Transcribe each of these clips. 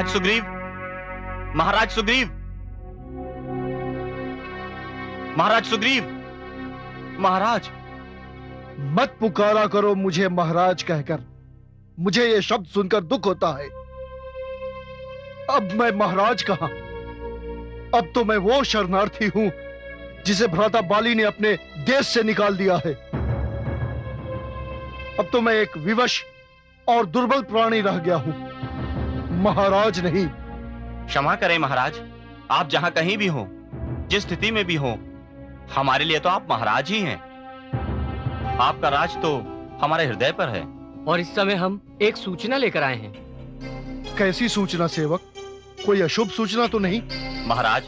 महाराज सुग्रीव, महाराज सुग्रीव, महाराज सुग्रीव, महाराज। मत पुकारा करो मुझे महाराज कहकर। मुझे यह शब्द सुनकर दुख होता है। अब मैं महाराज कहां? अब तो मैं वो शरणार्थी हूं जिसे भ्राता बाली ने अपने देश से निकाल दिया है। अब तो मैं एक विवश और दुर्बल प्राणी रह गया हूं, महाराज नहीं। क्षमा करें महाराज, आप जहां कहीं भी हो, जिस स्थिति में भी हो, हमारे लिए तो आप महाराज ही हैं। आपका राज तो हमारे हृदय पर है। और इस समय हम एक सूचना लेकर आए हैं। कैसी सूचना सेवक? कोई अशुभ सूचना तो नहीं? महाराज,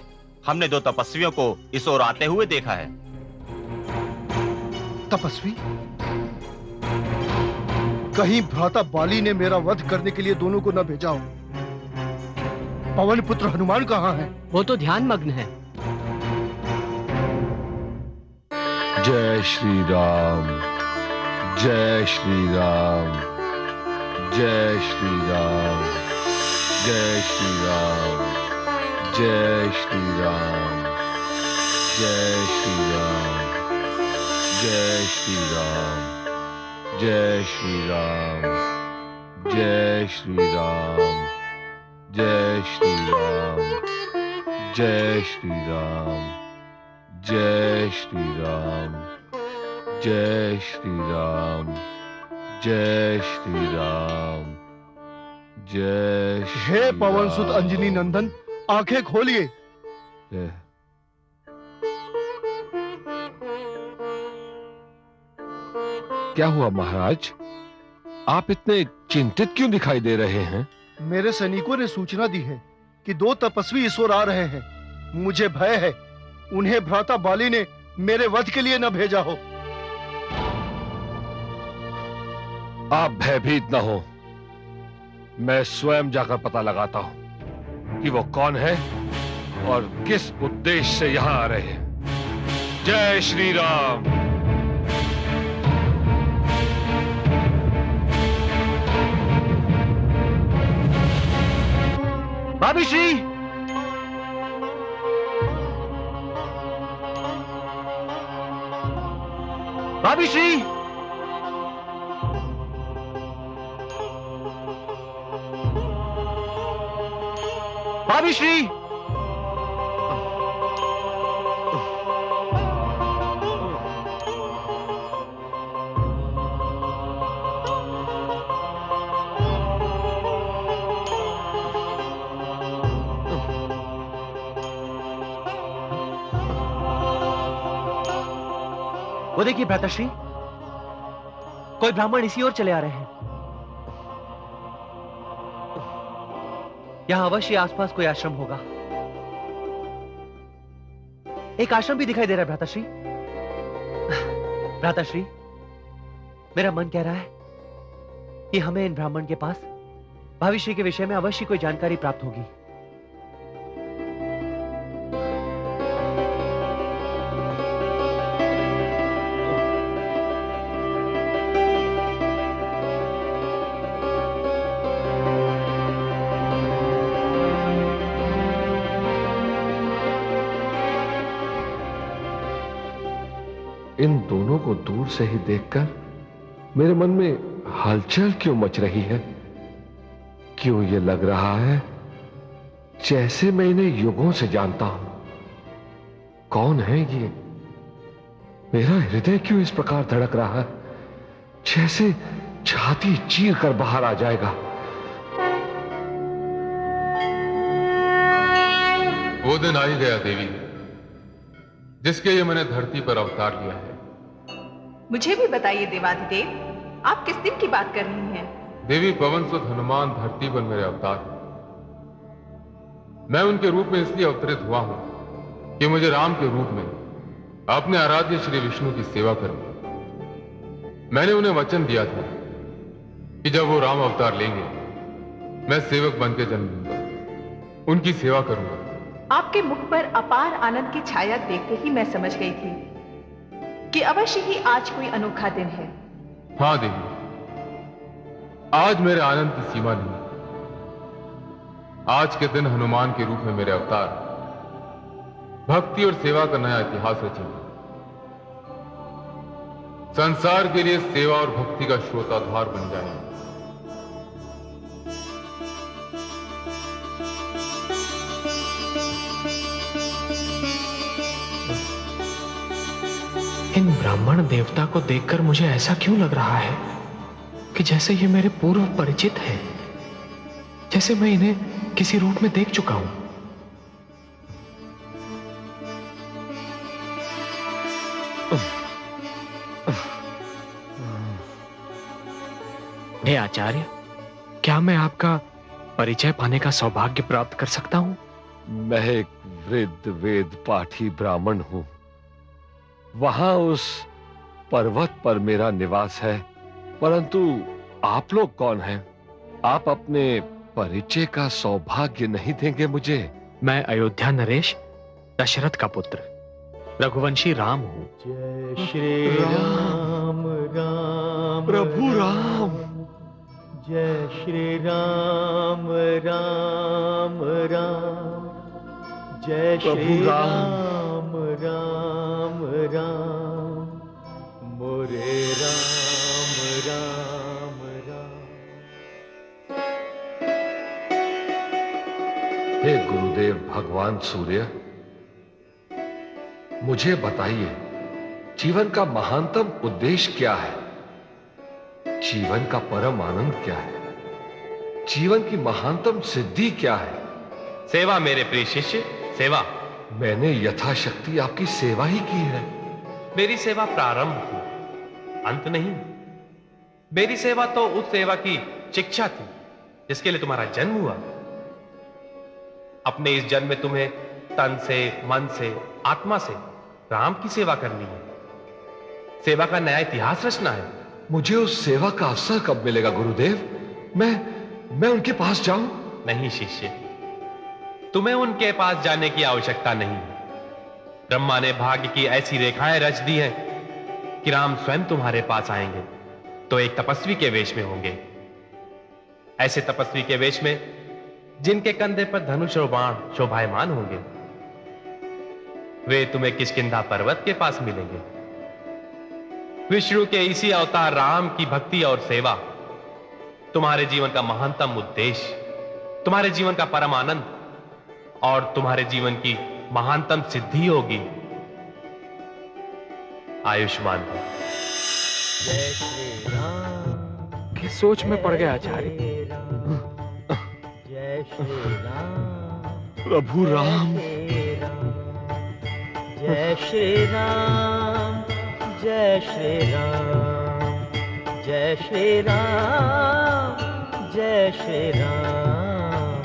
हमने दो तपस्वियों को इस ओर आते हुए देखा है। तपस्वी? कहीं भ्राता बाली ने मेरा वध करने के लिए दोनों को न भेजा हो? पवन पुत्र हनुमान कहां है? वो तो ध्यान मग्न है। जय श्री राम, जय श्री राम, जय श्री राम, जय श्री राम, जय श्री राम, जय श्री राम, जय श्री राम, जय श्री राम, जय श्री राम, जय श्री राम, जय श्री राम, जय श्री राम, जय श्री राम, जय श्री राम, जय श्री हे पवन सुत राम। अंजनी नंदन, आंखें खोलिए। क्या हुआ महाराज? आप इतने चिंतित क्यों दिखाई दे रहे हैं? मेरे सैनिकों ने सूचना दी है कि दो तपस्वी इस ओर आ रहे हैं। मुझे भय है उन्हें भ्राता बाली ने मेरे वध के लिए न भेजा हो। आप भयभीत न हो, मैं स्वयं जाकर पता लगाता हूं कि वो कौन है और किस उद्देश्य से यहां आ रहे हैं। जय श्री राम। भाभी श्री, भाभी श्री, भाभी श्री। वो देखिए भ्राताश्री, कोई ब्राह्मण इसी ओर चले आ रहे हैं। यहां अवश्य आसपास कोई आश्रम होगा। एक आश्रम भी दिखाई दे रहा है भ्राताश्री। भ्राताश्री, मेरा मन कह रहा है कि हमें इन ब्राह्मण के पास भविष्य के विषय में अवश्य कोई जानकारी प्राप्त होगी। इन दोनों को दूर से ही देखकर मेरे मन में हलचल क्यों मच रही है? क्यों ये लग रहा है जैसे मैं इन्हें युगों से जानता हूं। कौन है ये? मेरा हृदय क्यों इस प्रकार धड़क रहा है जैसे छाती चीर कर बाहर आ जाएगा। वो दिन आ ही गया देवी, जिसके लिए मैंने धरती पर अवतार लिया है। मुझे भी बताइए देवाधिदेव, आप किस दिन की बात कर रही हैं? देवी, पवन सुत हनुमान धरती पर मेरे अवतार हैं। मैं उनके रूप में इसलिए अवतरित हुआ हूं कि मुझे राम के रूप में अपने आराध्य श्री विष्णु की सेवा करनी। मैंने उन्हें वचन दिया था कि जब वो राम अवतार लेंगे, मैं सेवक बन के जन्म लूंगा, उनकी सेवा करूंगा। आपके मुख पर अपार आनंद की छाया देखते ही मैं समझ गई थी कि अवश्य ही आज कोई अनोखा दिन है। हां देवी, आज मेरे आनंद की सीमा नहीं। आज के दिन हनुमान के रूप में मेरे अवतार भक्ति और सेवा का नया इतिहास रचेंगे। संसार के लिए सेवा और भक्ति का स्रोताधार बन जाएंगे। इन ब्राह्मण देवता को देखकर मुझे ऐसा क्यों लग रहा है कि जैसे ये मेरे पूर्व परिचित हैं, जैसे मैं इन्हें किसी रूप में देख चुका हूं। हे आचार्य, क्या मैं आपका परिचय पाने का सौभाग्य प्राप्त कर सकता हूं? मैं एक वृद्ध वेद पाठी ब्राह्मण हूं। वहां उस पर्वत पर मेरा निवास है, परंतु आप लोग कौन हैं? आप अपने परिचय का सौभाग्य नहीं देंगे मुझे? मैं अयोध्या नरेश, दशरथ का पुत्र, रघुवंशी राम हूं। जय श्री राम राम प्रभु राम। जय श्री राम राम राम। जय श्री राम राम राम। मोरे राम राम राम। हे गुरुदेव भगवान सूर्य, मुझे बताइए, जीवन का महानतम उद्देश्य क्या है? जीवन का परम आनंद क्या है? जीवन की महानतम सिद्धि क्या है? सेवा मेरे प्रिय शिष्य, सेवा। मैंने यथाशक्ति आपकी सेवा ही की है। मेरी सेवा प्रारंभ थी, अंत नहीं। मेरी सेवा तो उस सेवा की शिक्षा थी जिसके लिए तुम्हारा जन्म हुआ। अपने इस जन्म में तुम्हें तन से, मन से, आत्मा से राम की सेवा करनी है। सेवा का नया इतिहास रचना है। मुझे उस सेवा का अवसर कब मिलेगा गुरुदेव? मैं उनके पास जाऊं? नहीं शिष्य, तुम्हें उनके पास जाने की आवश्यकता नहीं। ब्रह्मा ने भाग्य की ऐसी रेखाएं रच दी हैं कि राम स्वयं तुम्हारे पास आएंगे तो एक तपस्वी के वेश में होंगे। ऐसे तपस्वी के वेश में जिनके कंधे पर धनुष और बाण शोभायमान होंगे। वे तुम्हें किष्किंधा पर्वत के पास मिलेंगे। विष्णु के इसी अवतार राम की भक्ति और सेवा तुम्हारे जीवन का महानतम उद्देश्य, तुम्हारे जीवन का परम आनंद और तुम्हारे जीवन की महानतम सिद्धि होगी। आयुष्मान भव। जय श्री राम। किस सोच में पड़ गया आचार्य? जय श्री राम। प्रभु राम। जय श्री राम। जय श्री राम। जय श्री राम। जय श्री राम।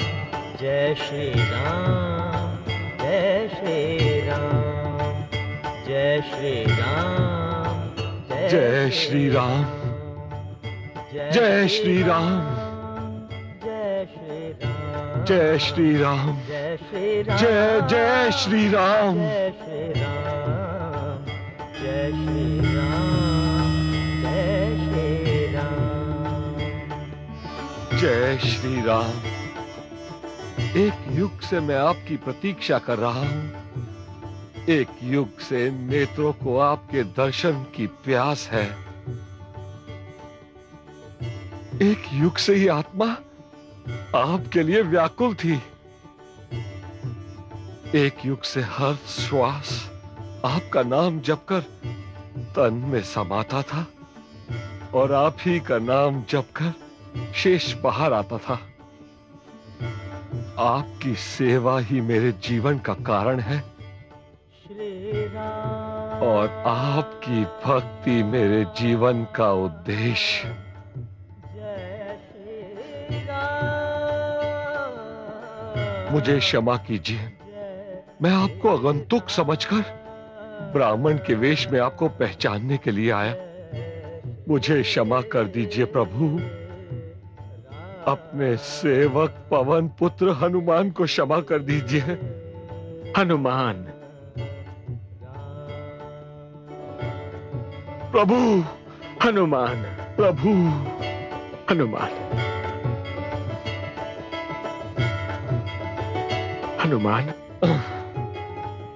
जय श्री राम। जय श्री राम। जय श्री राम। जय श्री राम। जय श्री राम। जय श्री राम। जय श्री राम। जय श्री राम। जय जय श्री राम। जय श्री राम। जय श्री राम। जय श्री राम। जय श्री राम। एक युग से मैं आपकी प्रतीक्षा कर रहा हूं। एक युग से नेत्रों को आपके दर्शन की प्यास है। एक युग से ही आत्मा आपके लिए व्याकुल थी। एक युग से हर श्वास आपका नाम जपकर तन में समाता था और आप ही का नाम जपकर शेष बाहर आता था। आपकी सेवा ही मेरे जीवन का कारण है और आपकी भक्ति मेरे जीवन का उद्देश्य। मुझे क्षमा कीजिए, मैं आपको आगंतुक समझकर ब्राह्मण के वेश में आपको पहचानने के लिए आया। मुझे क्षमा कर दीजिए प्रभु। अपने सेवक पवन पुत्र हनुमान को क्षमा कर दीजिए। हनुमान। प्रभु। हनुमान। प्रभु। हनुमान। हनुमान,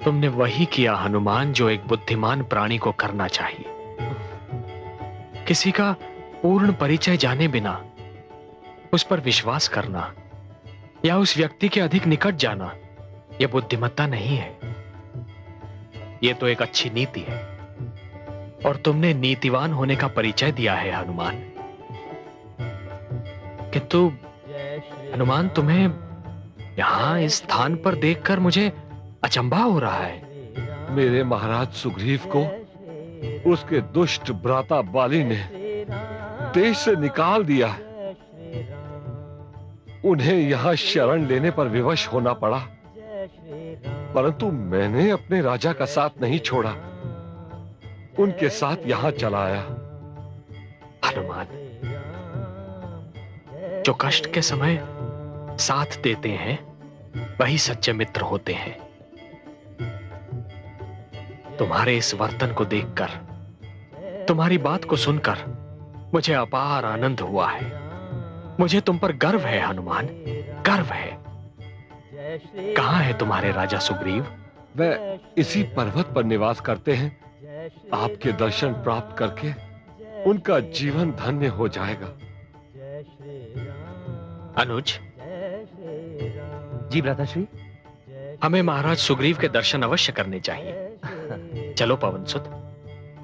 तुमने वही किया हनुमान जो एक बुद्धिमान प्राणी को करना चाहिए। किसी का पूर्ण परिचय जाने बिना उस पर विश्वास करना या उस व्यक्ति के अधिक निकट जाना, यह बुद्धिमत्ता नहीं है, यह तो एक अच्छी नीति है। और तुमने नीतिवान होने का परिचय दिया है हनुमान। किंतु हनुमान, तुम्हें यहां इस स्थान पर देखकर मुझे अचंभा हो रहा है। मेरे महाराज सुग्रीव को उसके दुष्ट भ्राता बाली ने देश से निकाल दिया। उन्हें यहां शरण लेने पर विवश होना पड़ा, परंतु मैंने अपने राजा का साथ नहीं छोड़ा, उनके साथ यहां चला आया। हनुमान, जो कष्ट के समय साथ देते हैं वही सच्चे मित्र होते हैं। तुम्हारे इस वर्तन को देखकर, तुम्हारी बात को सुनकर मुझे अपार आनंद हुआ है। मुझे तुम पर गर्व है हनुमान, गर्व है। कहां है तुम्हारे राजा सुग्रीव? वह इसी पर्वत पर निवास करते हैं। आपके दर्शन प्राप्त करके उनका जीवन धन्य हो जाएगा। अनुज, जी भ्राताश्री। हमें महाराज सुग्रीव के दर्शन अवश्य करने चाहिए। चलो पवनसुत,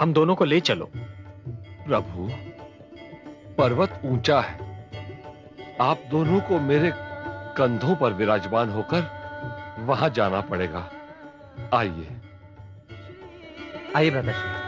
हम दोनों को ले चलो। प्रभु, पर्वत ऊंचा है, आप दोनों को मेरे कंधों पर विराजमान होकर वहां जाना पड़ेगा। आइए आइए भ्राताश्री।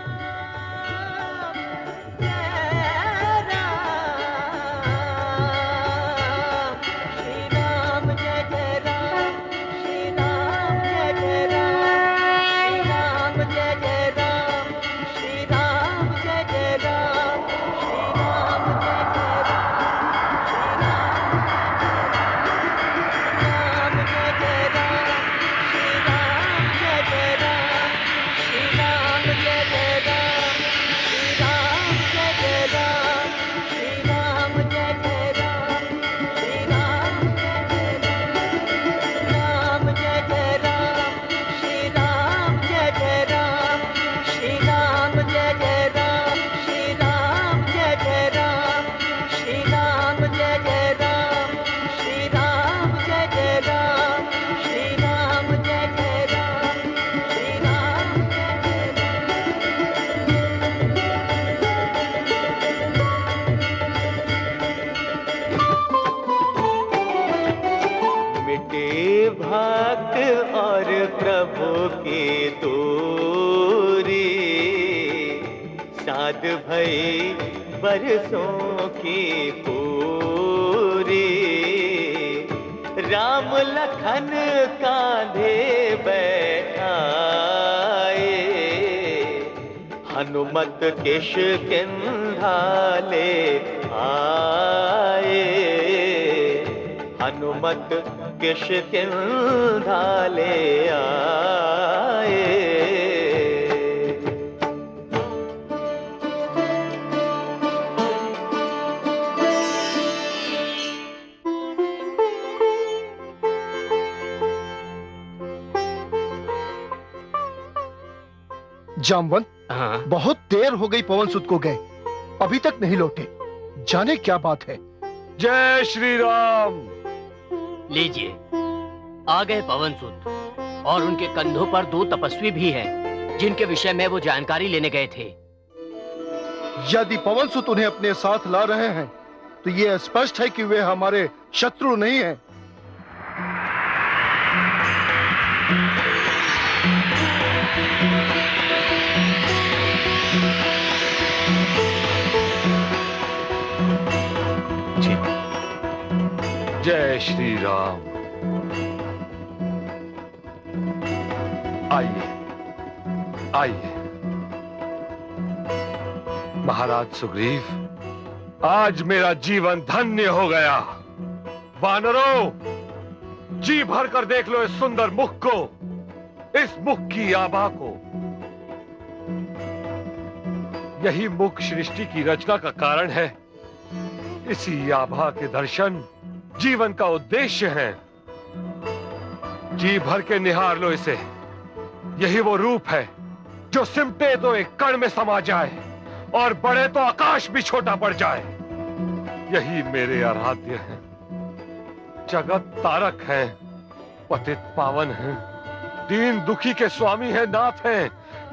भक्त और प्रभु की दूरी, साध भई बरसों की पूरी। राम लखन कांधे बैठाए, हनुमत किष्किंधा ले आए। हनुमत किष्किंधा ले आए। जामवंत, बहुत देर हो गई पवनसुत को गए, अभी तक नहीं लौटे। जाने क्या बात है। जय श्री राम। लीजिए, आ गए पवनसुत, और उनके कंधों पर 2 तपस्वी भी हैं, जिनके विषय में वो जानकारी लेने गए थे। यदि पवनसुत उन्हें अपने साथ ला रहे हैं तो यह स्पष्ट है कि वे हमारे शत्रु नहीं हैं। जय श्री राम। आइए आइए। महाराज सुग्रीव, आज मेरा जीवन धन्य हो गया। वानरों, जी भर कर देख लो इस सुंदर मुख को, इस मुख की आभा को। यही मुख सृष्टि की रचना का कारण है। इसी आभा के दर्शन जीवन का उद्देश्य है। जी भर के निहार लो इसे। यही वो रूप है जो सिमटे तो एक कण में समा जाए और बढ़े तो आकाश भी छोटा पड़ जाए। यही मेरे आराध्य हैं, जगत तारक हैं, पतित पावन हैं, दीन दुखी के स्वामी है, नाथ हैं।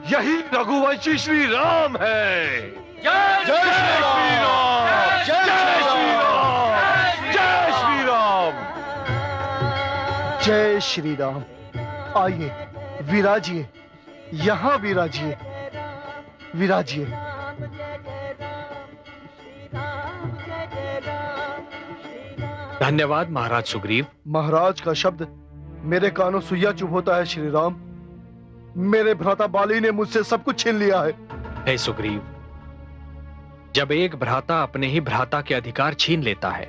यही रघुवंशी श्री राम है। जय श्री राम, जय श्री राम, जय श्री राम, जय श्री राम। आइए विराजिए, यहां विराजिए, विराजिए। धन्यवाद महाराज सुग्रीव। महाराज का शब्द मेरे कानों सुइया चुभ होता है श्री राम। मेरे भ्राता बाली ने मुझसे सब कुछ छीन लिया है। हे सुग्रीव, जब एक भ्राता अपने ही भ्राता के अधिकार छीन लेता है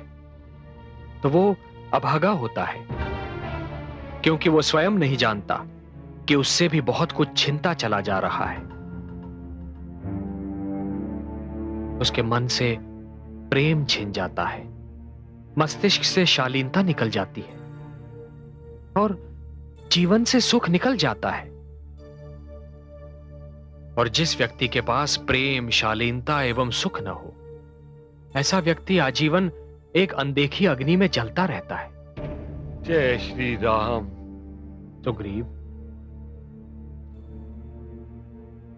तो वो अभागा होता है, क्योंकि वो स्वयं नहीं जानता कि उससे भी बहुत कुछ छिनता चला जा रहा है। उसके मन से प्रेम छिन जाता है, मस्तिष्क से शालीनता निकल जाती है और जीवन से सुख निकल जाता है। और जिस व्यक्ति के पास प्रेम, शालीनता एवं सुख न हो, ऐसा व्यक्ति आजीवन एक अनदेखी अग्नि में जलता रहता है। जय श्री राम। सुग्रीव,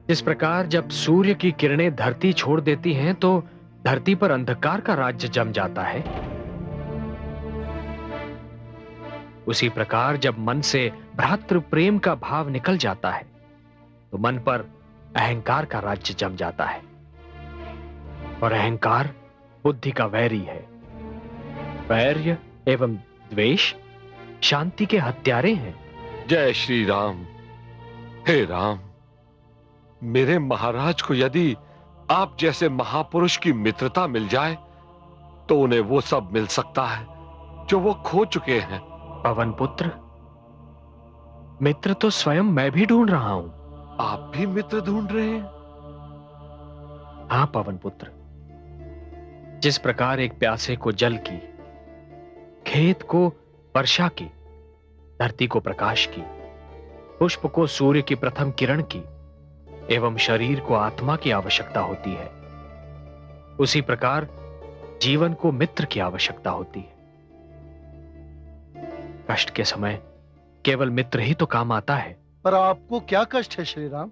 जिस प्रकार जब सूर्य की किरणें धरती छोड़ देती हैं तो धरती पर अंधकार का राज्य जम जाता है, उसी प्रकार जब मन से भ्रातृ प्रेम का भाव निकल जाता है तो मन पर अहंकार का राज्य जम जाता है। और अहंकार बुद्धि का वैरी है। वैर्य एवं द्वेष शांति के हत्यारे हैं। जय श्री राम। हे राम, मेरे महाराज को यदि आप जैसे महापुरुष की मित्रता मिल जाए तो उन्हें वो सब मिल सकता है जो वो खो चुके हैं। पवन पुत्र, मित्र तो स्वयं मैं भी ढूंढ रहा हूं। आप भी मित्र ढूंढ रहे हैं? हाँ पवन पुत्र, जिस प्रकार एक प्यासे को जल की, खेत को वर्षा की, धरती को प्रकाश की, पुष्प को सूर्य की प्रथम किरण की एवं शरीर को आत्मा की आवश्यकता होती है, उसी प्रकार जीवन को मित्र की आवश्यकता होती है। कष्ट के समय केवल मित्र ही तो काम आता है। पर आपको क्या कष्ट है श्री राम?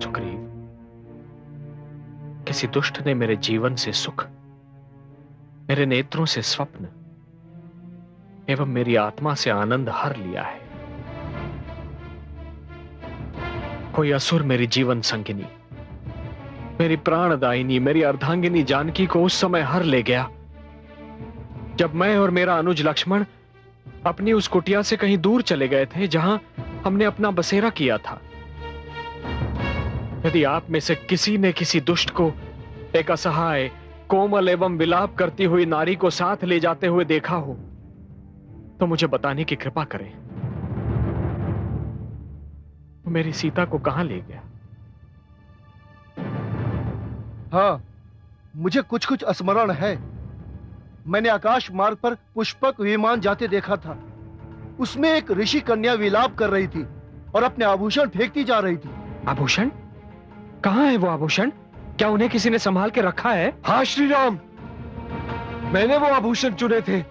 सुग्रीव, किसी दुष्ट ने मेरे जीवन से सुख, मेरे नेत्रों से स्वप्न एवं मेरी आत्मा से आनंद हर लिया है। कोई असुर मेरी जीवन संगिनी, मेरी प्राणदायिनी, मेरी अर्धांगिनी जानकी को उस समय हर ले गया जब मैं और मेरा अनुज लक्ष्मण अपनी उस कुटिया से कहीं दूर चले गए थे जहां हमने अपना बसेरा किया था। यदि आप में से किसी ने किसी दुष्ट को, एक असहाय, कोमल एवं विलाप करती हुई नारी को साथ ले जाते हुए देखा हो तो मुझे बताने की कृपा करें। तो मेरी सीता को कहां ले गया? हाँ, मुझे कुछ कुछ स्मरण है। मैंने आकाश मार्ग पर पुष्पक विमान जाते देखा था। उसमें एक ऋषि कन्या विलाप कर रही थी और अपने आभूषण फेंकती जा रही थी। आभूषण? कहां है वो आभूषण? क्या उन्हें किसी ने संभाल के रखा है? हाँ श्री राम, मैंने वो आभूषण चुने थे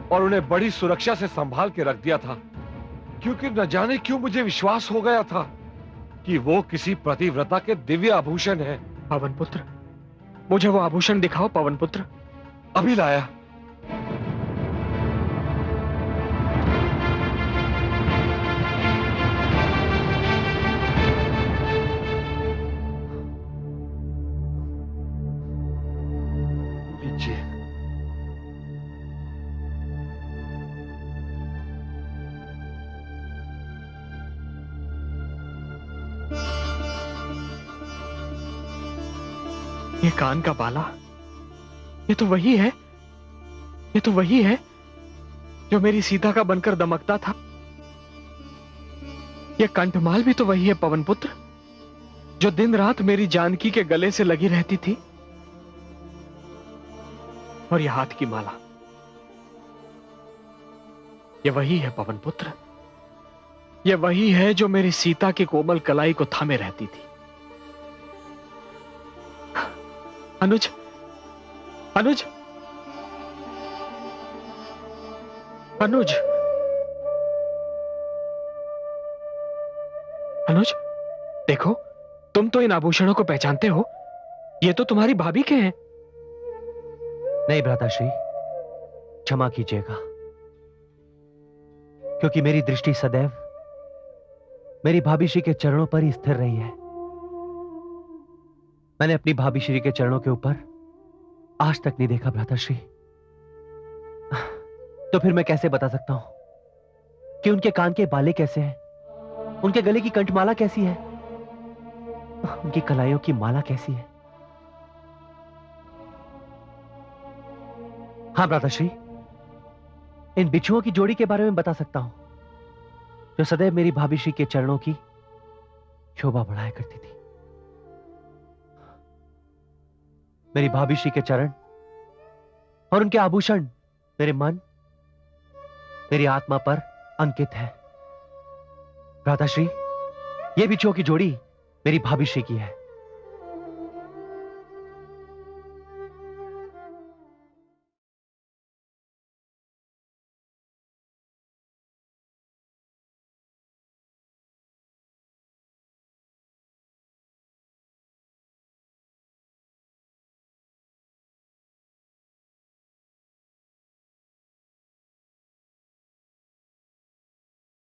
और उन्हें बड़ी सुरक्षा से संभाल के रख दिया था, क्योंकि न जाने क्यों मुझे विश्वास हो गया था कि वो किसी पतिव्रता के दिव्य आभूषण हैं। पवन पुत्र, मुझे वो आभूषण दिखाओ पवन पुत्र। अभी लाया। लीजिए। ये कान का बाला, ये तो वही है, ये तो वही है जो मेरी सीता का बनकर दमकता था। ये कंठमाल भी तो वही है पवन पुत्र, जो दिन रात मेरी जानकी के गले से लगी रहती थी। और ये हाथ की माला, ये वही है पवन पुत्र, ये वही है जो मेरी सीता की कोमल कलाई को थामे रहती थी। अनुज, अनुज, अनुज, अनुज, देखो, तुम तो इन आभूषणों को पहचानते हो। ये तो तुम्हारी भाभी के हैं। नहीं भ्राताश्री, क्षमा कीजिएगा, क्योंकि मेरी दृष्टि सदैव मेरी भाभी श्री के चरणों पर ही स्थिर रही है। मैंने अपनी भाभी श्री के चरणों के ऊपर आज तक नहीं देखा भ्राताश्री। तो फिर मैं कैसे बता सकता हूं कि उनके कान के बाले कैसे हैं, उनके गले की कंठमाला कैसी है, उनकी कलाइयों की माला कैसी है। हां भ्राताश्री, इन बिच्छुओं की जोड़ी के बारे में बता सकता हूं, जो सदैव मेरी भाभी श्री के चरणों की शोभा बढ़ाया करती थी। मेरी भाभी श्री के चरण और उनके आभूषण मेरे मन, मेरी आत्मा पर अंकित है। भ्राताश्री, ये बिच्छुओं की जोड़ी मेरी भाभी श्री की है।